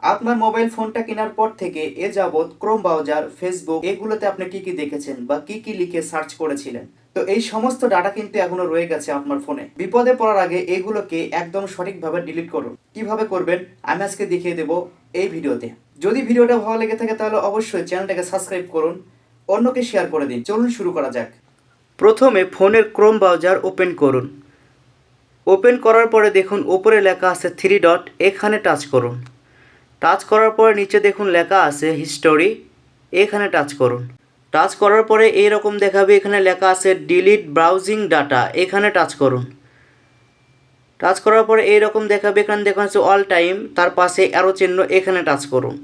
আপনার মোবাইল ফোনটা কেনার পর থেকে এ যাবৎ ক্রোম ব্রাউজার, ফেসবুক এগুলোতে আপনি কি কি দেখেছেন বা কি কি লিখে সার্চ করেছিলেন, তো এই সমস্ত ডাটা কিন্তু এখনো রয়ে গেছে আপনার ফোনে। বিপদে পড়ার আগে এগুলোকে একদম সঠিকভাবে ডিলিট করুন। কিভাবে করবেন আমি আজকে দেখিয়ে দেব এই ভিডিওতে। যদি ভিডিওটা ভালো লেগে থাকে তাহলে অবশ্যই চ্যানেলটাকে সাবস্ক্রাইব করুন, অন্যকে শেয়ার করে দিন। চলুন শুরু করা যাক। প্রথমে ফোনের ক্রোম ব্রাউজার ওপেন করুন। ওপেন করার পরে দেখুন উপরে লেখা আছে 3 ডট, এখানে টাচ করুন। টাচ করার পরে নিচে দেখুন লেখা আছে হিস্টোরি, এখানে টাচ করুন। টাচ করার পরে এইরকম দেখাবে, এখানে লেখা আছে ডিলিট ব্রাউজিং ডাটা, এখানে টাচ করুন। টাচ করার পরে এইরকম দেখাবে, এখানে দেখা আছে অল টাইম, তার পাশে অ্যারো চিহ্ন, এখানে টাচ করুন।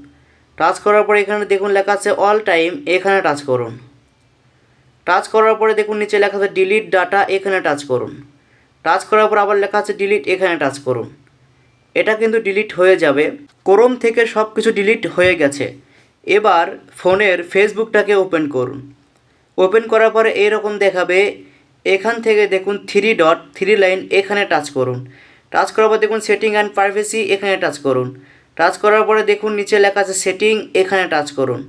টাচ করার পরে এখানে দেখুন লেখা আছে অল টাইম, এখানে টাচ করুন। টাচ করার পরে দেখুন নিচে লেখা আছে ডিলিট ডাটা, এখানে টাচ করুন। টাচ করার পর আবার লেখা আছে ডিলিট, এখানে টাচ করুন। এটা কিন্তু ডিলিট হয়ে যাবে। ক্রোম থেকে সব কিছু ডিলিট হয়ে গেছে। এবার ফোনের ফেসবুকটাকে ওপেন করুন। ওপেন করার পরে এইরকম দেখাবে, এখান থেকে দেখুন 3 ডট 3 লাইন, এখানে টাচ করুন। টাচ করার পর দেখুন সেটিং অ্যান্ড প্রাইভেসি, এখানে টাচ করুন। টাচ করার পরে দেখুন নিচে লেখা আছে সেটিং, এখানে টাচ করুন।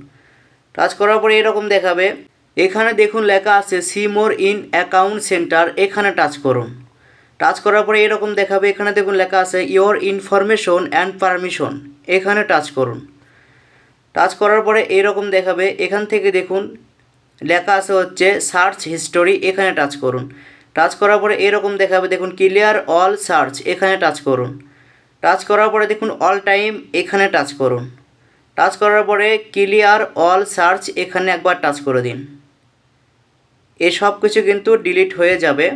টাচ করার পরে এরকম দেখাবে, এখানে দেখুন লেখা আছে see more in account centre, এখানে টাচ করুন। টাচ করার পরে এরকম দেখাবে, এখানে দেখুন লেখা আছে ইওর ইনফরমেশন অ্যান্ড পারমিশন, এখানে টাচ করুন। টাচ করার পরে এইরকম দেখাবে, এখান থেকে দেখুন লেখা আছে হচ্ছে সার্চ হিস্টোরি, এখানে টাচ করুন। টাচ করার পরে এরকম দেখাবে, দেখুন ক্লিয়ার অল সার্চ, এখানে টাচ করুন। টাচ করার পরে দেখুন অল টাইম, এখানে টাচ করুন। টাচ করার পরে ক্লিয়ার অল সার্চ, এখানে একবার টাচ করে দিন। এসব কিছু কিন্তু ডিলিট হয়ে যাবে।